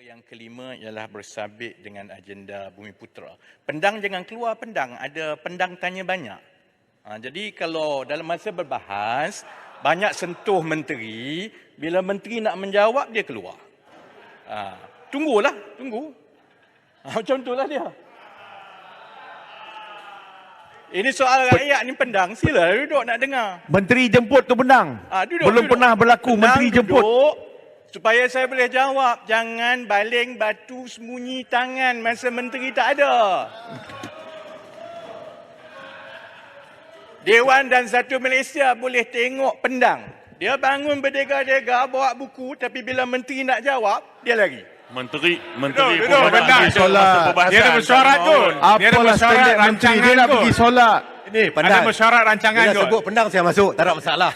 Yang kelima ialah bersabit dengan agenda Bumiputera. Pendang jangan keluar pendang, ada pendang tanya banyak. Jadi kalau dalam masa berbahas, banyak sentuh menteri, bila menteri nak menjawab dia keluar. Tunggulah, tunggu. Macam itulah dia. Ini soal rakyat ni pendang, sila duduk nak dengar. Menteri jemput tu pendang. Belum pernah berlaku pendang menteri jemput. Duduk, supaya saya boleh jawab. Jangan baling batu sembunyi tangan masa menteri tak ada. Dewan dan Satu Malaysia boleh tengok pendang. Dia bangun berdega-dega bawa buku, tapi bila menteri nak jawab, dia lari. Menteri duduk pendang. Dia ada mesyuarat kot. Dia ada mesyuarat rancangan dia nak kot. pergi solat. Ini pandang. Ada mesyuarat rancangan Dia kot. sebut pendang saya masuk, tak ada masalah.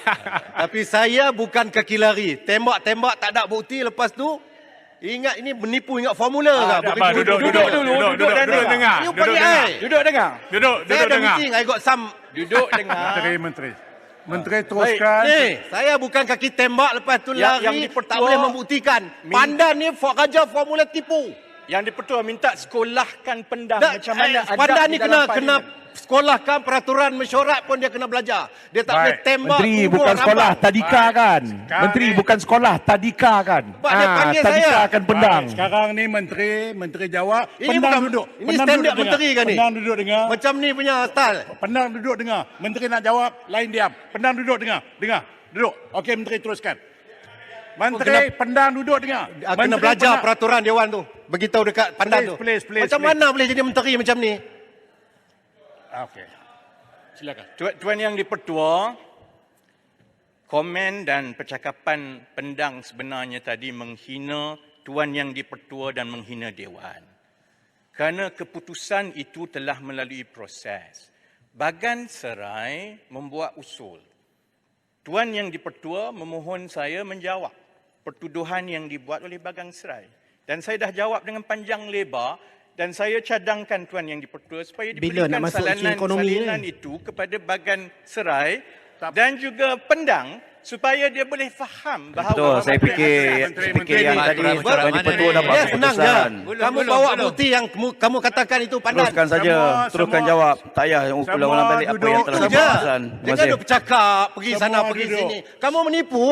Tapi saya bukan kaki lari. Tembak-tembak tak ada bukti, lepas tu ingat ini menipu, ingat formula ke? Duduk dengar. You panggil I. Duduk dengar. Duduk Saya ada dengar. meeting, I got some. Duduk dengar. Menteri teruskan. Saya bukan kaki tembak, lepas tu Yang lari, dipertua- tak boleh membuktikan. Pandan ni Raja formula tipu. Yang dipertua minta sekolahkan pendang Tak, macam mana adab Pandan di ni dalam kena sekolahkan peraturan mesyuarat pun dia kena belajar. Dia tak boleh tembak. Menteri kubur, bukan sekolah rambang. tadika kan? Sekarang Menteri ni- bukan sekolah tadika kan? Sebab dia panggil tadika saya. akan pendang. Sekarang ni menteri jawab. Ini Pendang bukan duduk. Ini Pendang standard duduk menteri dengar. kan ni? Pendang duduk dengar. Macam ni punya style. Pendang duduk dengar. Menteri nak jawab, lain diam. Pendang duduk dengar. Dengar. Duduk. Okey, menteri teruskan. Menteri, pendang duduk dengar. Kena Menteri belajar pendang- peraturan Dewan tu. Beritahu dekat pandan tu. Please, Macam mana boleh jadi menteri macam ni? Okey. Silakan. Tuan Yang Dipertua, komen dan percakapan pendang sebenarnya tadi menghina Tuan Yang Dipertua dan menghina Dewan. Kerana keputusan itu telah melalui proses. Bagan Serai membuat usul. Tuan Yang Dipertua memohon saya menjawab pertuduhan yang dibuat oleh Bagan Serai. Dan saya dah jawab dengan panjang lebar dan saya cadangkan Tuan Yang Dipertua supaya Bila diberikan nak masuk isu ekonomi salinan itu kepada Bagan Serai dan juga pendang supaya dia boleh faham bahawa Betul, saya fikir yang tadi Tuan Dipertua dapat Ya, senang je. keputusan. Kamu bawa bukti yang kamu katakan itu pandan. Teruskan saja, teruskan jawab. Tak payah ulang balik apa yang telah Itu je. diputuskan. Terima Jangan kasih. duk bercakap, pergi Semua sana, pergi duduk. sini. Kamu menipu.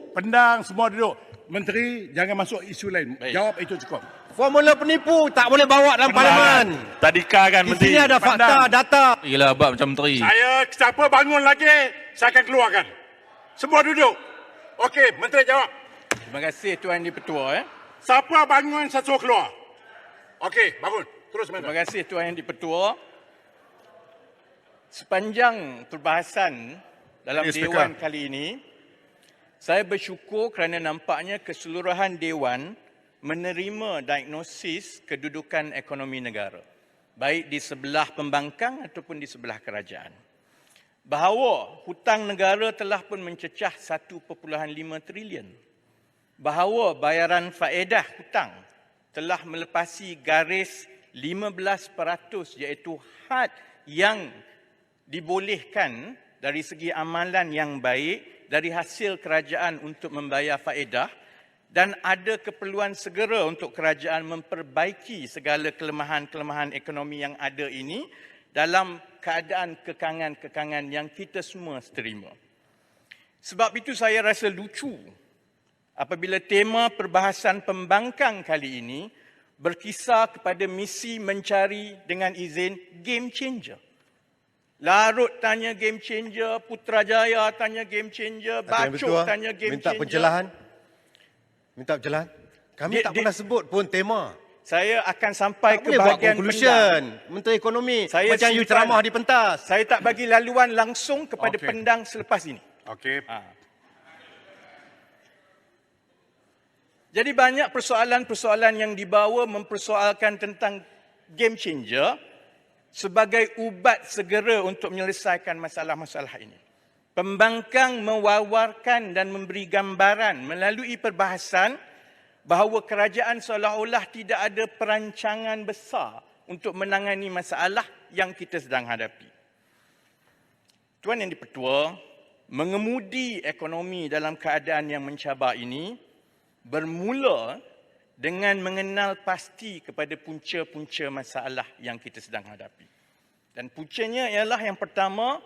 Pendang semua duduk. Menteri, jangan masuk isu lain. Jawab itu cukup. Formula penipu tak boleh bawa dalam parlimen. Tadika kan Di menteri. sini ada fakta, data. Gila abang macam menteri. Siapa bangun lagi, saya akan keluarkan. Semua duduk. Okey, menteri jawab. terima kasih Tuan Dipertua. Siapa bangun, saya suruh keluar. Okey, bangun. Terus Terima menteri. kasih Tuan Yang Dipertua. Sepanjang perbahasan dalam Ini, Speaker. Dewan kali ini, saya bersyukur kerana nampaknya keseluruhan Dewan menerima diagnosis kedudukan ekonomi negara, baik di sebelah pembangkang ataupun di sebelah kerajaan. Bahawa hutang negara telah pun mencecah 1.5 trilion. Bahawa bayaran faedah hutang telah melepasi garis 15% iaitu had yang dibolehkan dari segi amalan yang baik dari hasil kerajaan untuk membayar faedah dan ada keperluan segera untuk kerajaan memperbaiki segala kelemahan-kelemahan ekonomi yang ada ini dalam keadaan kekangan-kekangan yang kita semua terima. Sebab itu saya rasa lucu apabila tema perbahasan pembangkang kali ini berkisar kepada misi mencari dengan izin game changer. Larut tanya game changer, Putrajaya tanya game changer, Bacok tanya game minta changer. pencerahan. Minta pencerahan. Kami tak pernah sebut pun tema. Saya akan sampai Tak ke boleh buat bahagian conclusion. pendang. Menteri Ekonomi. Saya Macam you simpan. ceramah di pentas. Saya tak bagi laluan langsung kepada Okey. pendang selepas ini. Okey. Jadi banyak persoalan-persoalan yang dibawa mempersoalkan tentang game changer sebagai ubat segera untuk menyelesaikan masalah-masalah ini. Pembangkang mewawarkan dan memberi gambaran melalui perbahasan bahawa kerajaan seolah-olah tidak ada perancangan besar untuk menangani masalah yang kita sedang hadapi. Tuan Yang Dipertua, mengemudi ekonomi dalam keadaan yang mencabar ini bermula dengan mengenal pasti kepada punca-punca masalah yang kita sedang hadapi. Dan puncanya ialah yang pertama,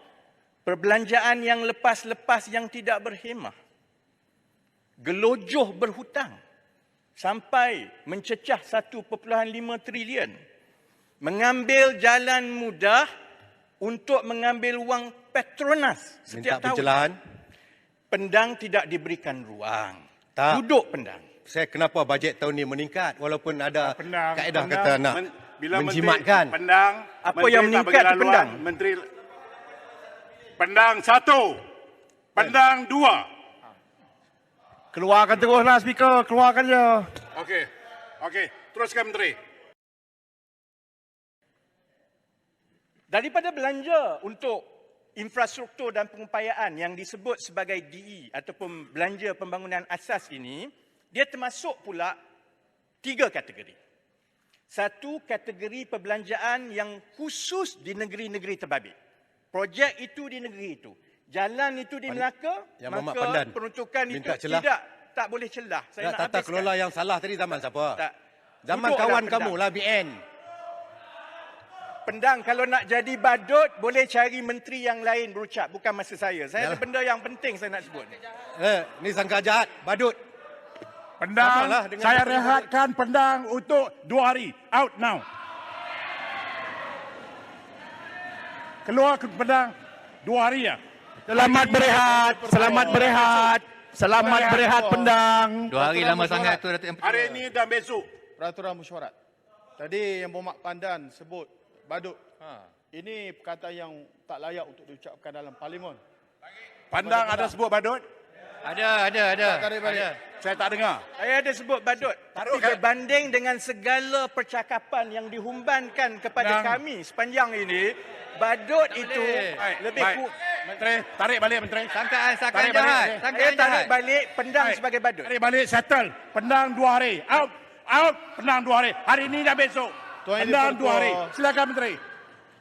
perbelanjaan yang lepas-lepas yang tidak berhemah. Gelojoh berhutang sampai mencecah 1.5 trilion. Mengambil jalan mudah untuk mengambil wang Petronas Minta setiap tahun. pencerahan. Pendang tidak diberikan ruang. Tak. Duduk pendang. Saya kenapa bajet tahun ni meningkat walaupun ada Pendang, kaedah pendang, kata nak bila menjimatkan. Menteri, pendang. Apa Menteri yang tak meningkat bagi di laluan, pendang? Menteri pendang 1. Pendang 2. Keluarkan teruslah speaker. Keluarkan je. Okey. Okey, teruskan Menteri. Daripada belanja untuk infrastruktur dan pengupayaan yang disebut sebagai DE ataupun belanja pembangunan asas ini, dia termasuk pula 3 kategori. Satu, kategori perbelanjaan yang khusus di negeri-negeri terbabit. Projek itu di negeri itu. Jalan itu di Melaka, Yang Muhammad maka Pandan peruntukan itu minta celah. tak boleh celah. Saya nak Tata habiskan. kelola yang salah tadi zaman siapa? Tak. Zaman Duduklah kawan pendang. kamu lah BN. Pendang, kalau nak jadi badut, boleh cari menteri yang lain berucap. Bukan masa saya. Saya ada benda yang penting saya nak sebut. Ni sangka jahat, badut. Pendang, Samalah dengan saya Menteri rehatkan pendang untuk 2 hari. Out now. Keluar ke pendang 2 hari ya. Selamat berehat. Selamat berehat. Selamat berehat pendang. 2 hari lama sangat tu Datuk Yang Pertua. Hari ini dan besok. Peraturan mesyuarat. Tadi yang Muhammad Pandan sebut badut. Ini perkataan yang tak layak untuk diucapkan dalam parlimen. Pandang ada sebut badut? Ada. Tarik balik. Saya tak dengar. Saya ada sebut badut. Tapi berbanding dengan segala percakapan yang dihumbankan kepada kami sepanjang ini, badut itu lebih Baik. Menteri, tarik balik Menteri. Sangkaan Tarik balik, jahat. Menteri. Sangkaan saya tarik jahat. balik pendang Baik. sebagai badut. Tarik balik, settle. Pendang 2 hari. Out. Out. Pendang 2 hari. Hari ini dan besok. Tuan Yang Pendang di-Pertua. 2 hari. Silakan Menteri.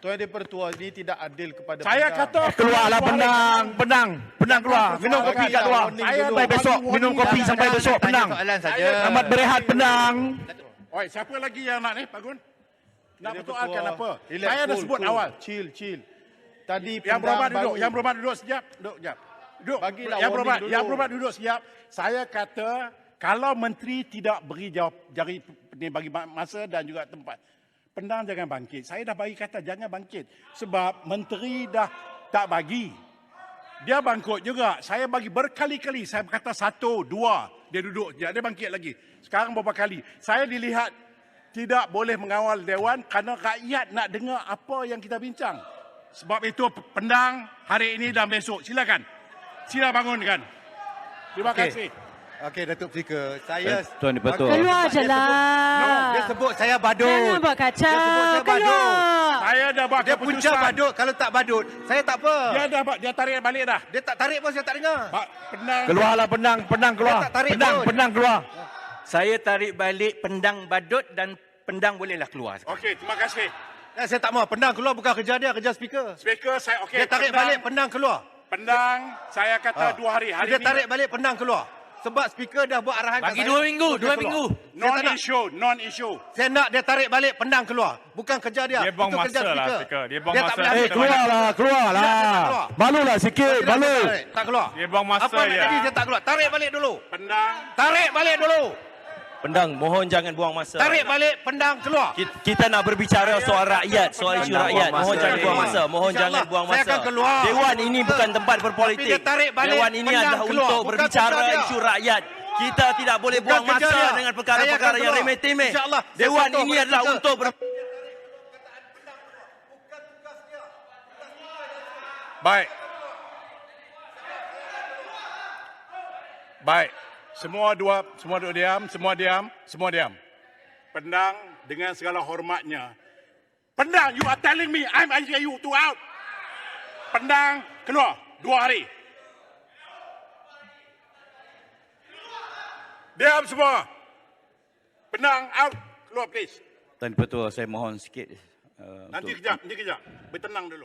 Tuan Yang di-Pertua ini tidak adil kepada Saya pendang. kata Keluarlah pendang. Pendang. Pendang keluar. Minum kopi kat luar. Saya Sampai besok. Minum kopi sampai besok pendang. Soalan saja. Selamat berehat pendang. Oi, siapa lagi yang nak ni, Pak Gun? Nak Yang persoalkan di-Pertua. apa? Relax, Saya dah cool, sebut cool. awal. Chill. Tadi Yang berobat pendang duduk, baru. yang berobat duduk sekejap. Duduk sekejap. Duduk. Bagilah Yang warning berobat, dulu. yang berobat duduk sekejap. Saya kata kalau menteri tidak beri jawab bagi masa dan juga tempat, pendang jangan bangkit. Saya dah bagi kata jangan bangkit sebab menteri dah tak bagi. Dia bangkit juga. Saya bagi berkali-kali. Saya berkata 1, 2. Dia duduk sekejap. Dia bangkit lagi. Sekarang berapa kali. Saya dilihat tidak boleh mengawal Dewan kerana rakyat nak dengar apa yang kita bincang. Sebab itu pendang hari ini dan besok. Silakan. Sila bangunkan. Terima Okey. kasih. Okey, Datuk Speaker. Saya Tuan Di-Pertua. Keluar je No, lah. dia sebut saya badut. Jangan buat Dia sebut kacau. saya Keluar. Saya dah buat Dia punca keputusan. badut. Kalau tak badut, saya tak apa. Dia tarik balik dah. Dia tak tarik pun saya tak dengar. Pendang. Keluarlah pendang. Pendang keluar. Dia tak tarik Pendang. pun. Pendang keluar. Saya tarik balik pendang badut dan pendang bolehlah keluar sekarang. Okey, terima kasih. Saya tak mau. Pendang keluar bukan kerja dia, kerja speaker. Speaker saya okey. Dia tarik balik, pendang keluar. Pendang saya kata 2 hari. Hari Dia ini tarik balik, pendang keluar. Sebab speaker dah buat arahan Bagi kat saya. 2 minggu, Dia 2 keluar. minggu. non-issue. Saya nak dia tarik balik, pendang keluar. Bukan kerja dia. Dia buang Itu kerja masa lah, speaker. speaker. Dia buang tak masa. boleh Eh, ambil Eh, keluarlah. Keluarlah. Tidak keluar. Malulah sikit. Tidak Malu. tarik, tak keluar. Dia buang masa Apa nak je. jadi saya tak keluar. Tarik balik dulu. Pendang. Tarik balik dulu. Pendang, mohon jangan buang masa. Tarik balik, pendang keluar. Kita nak berbicara soal rakyat, soal isu rakyat. Mohon jangan buang masa. Mohon InsyaAllah, jangan buang saya masa. akan keluar. Dewan ini bukan tempat Tapi berpolitik. dia tarik balik, Dewan ini pendang adalah keluar. untuk Bukan berbicara kerja dia. isu rakyat. Kita tidak boleh Bukan buang kerja masa dia. dengan Saya perkara-perkara akan yang keluar. remeh-temeh. InsyaAllah, saya Dewan patuh ini pada adalah speaker. untuk Baik. Baik. Semua duduk diam, semua diam. Pendang dengan segala hormatnya. Pendang, you are telling me I'm asking you to out. Pendang, keluar. 2 hari. Diam semua. Pendang, out. Keluar please. Tuan Di-Pertua, saya mohon sikit. Nanti kejap. Bertenang dulu.